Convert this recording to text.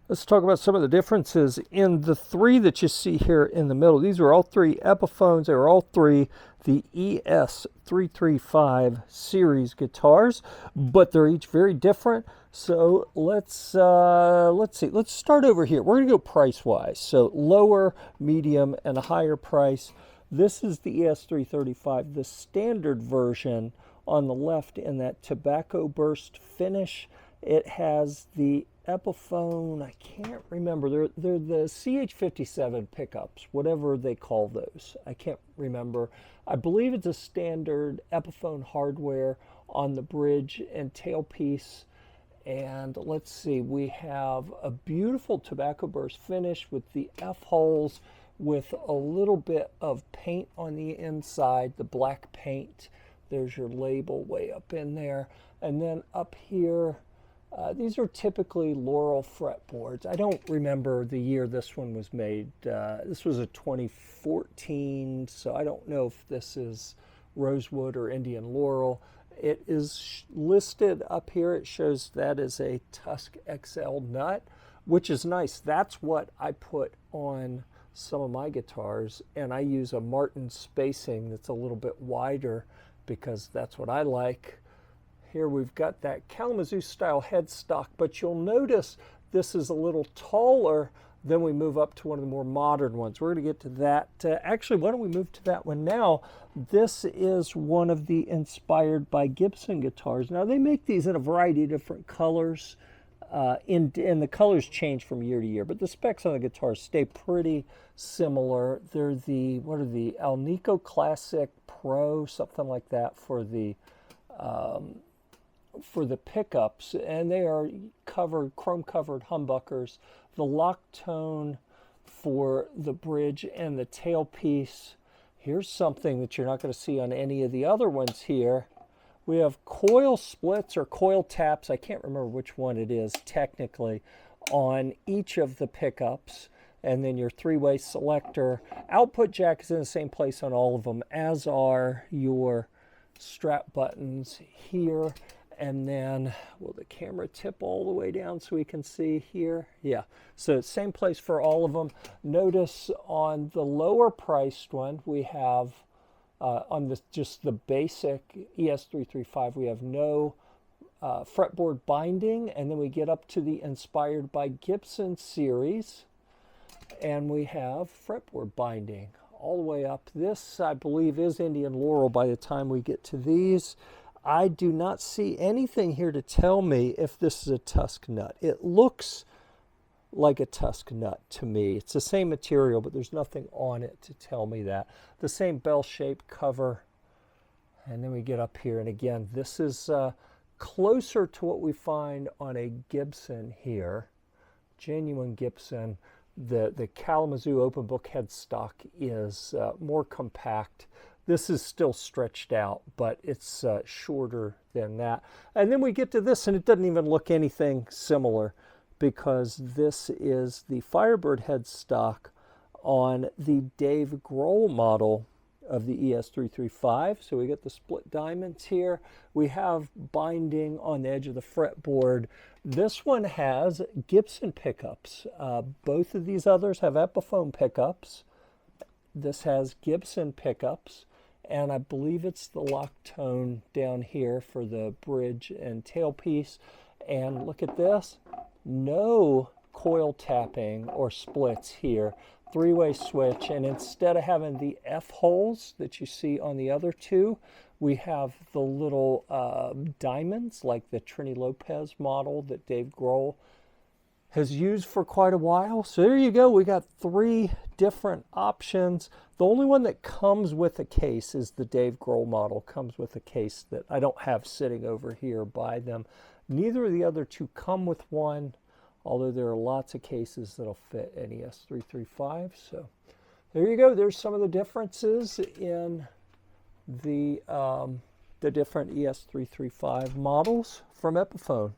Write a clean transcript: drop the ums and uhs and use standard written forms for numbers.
Let's talk about some of the differences in the three that you see here in the middle. These are all three Epiphones. They are all three the ES-335 series guitars, but they're each very different. So let's see. Let's start over here. We're going to go price-wise. So lower, medium, and a higher price. This is the ES-335, the standard version on the left in that tobacco burst finish. It has the Epiphone, I can't remember. They're the CH57 pickups, whatever they call those. I can't remember. I believe it's a standard Epiphone hardware on the bridge and tailpiece. And let's see, we have a beautiful tobacco burst finish with the F holes with a little bit of paint on the inside, the black paint. There's your label way up in there. And then up here, these are typically Laurel fretboards. I don't remember the year this one was made. This was a 2014, so I don't know if this is rosewood or Indian Laurel. It is listed up here. It shows that is a Tusk XL nut, which is nice. That's what I put on some of my guitars, and I use a Martin spacing that's a little bit wider because that's what I like. Here we've got that Kalamazoo style headstock, but you'll notice this is a little taller. Then we move up to one of the more modern ones. We're going to get to that. Actually, why don't we move to that one now? This is one of the inspired by Gibson guitars. Now, they make these in a variety of different colors, and the colors change from year to year, but the specs on the guitars stay pretty similar. They're the, what are the, Alnico Classic Pro, something like that for the pickups, and they are chrome covered humbuckers. The lock tone for the bridge and the tailpiece. Here's something that you're not going to see on any of the other ones here. We have coil splits or coil taps, I can't remember which one it is technically, on each of the pickups. And then your three-way selector. Output jack is in the same place on all of them, as are your strap buttons here. And then, will the camera tip all the way down so we can see here? Yeah, so same place for all of them. Notice on the lower priced one, we have, on just the basic ES-335, we have no fretboard binding. And then we get up to the Inspired by Gibson series, and we have fretboard binding all the way up. This, I believe, is Indian Laurel by the time we get to these. I do not see anything here to tell me if this is a Tusk nut. It looks like a Tusk nut to me. It's the same material, but there's nothing on it to tell me that. The same bell-shaped cover. And then we get up here, and again, this is closer to what we find on a Gibson here. Genuine Gibson. The Kalamazoo open book headstock is more compact. This is still stretched out, but it's shorter than that. And then we get to this, and it doesn't even look anything similar because this is the Firebird headstock on the Dave Grohl model of the ES-335. So we get the split diamonds here. We have binding on the edge of the fretboard. This one has Gibson pickups. Both of these others have Epiphone pickups. This has Gibson pickups. And I believe it's the lock tone down here for the bridge and tailpiece. And look at this, no coil tapping or splits here. Three-way switch, and instead of having the F holes that you see on the other two, we have the little diamonds like the Trini Lopez model that Dave Grohl has used for quite a while. So there you go. We got three different options. The only one that comes with a case is the Dave Grohl model. Comes with a case that I don't have sitting over here by them. Neither of the other two come with one, although there are lots of cases that'll fit an ES-335. So there you go. There's some of the differences in the different ES-335 models from Epiphone.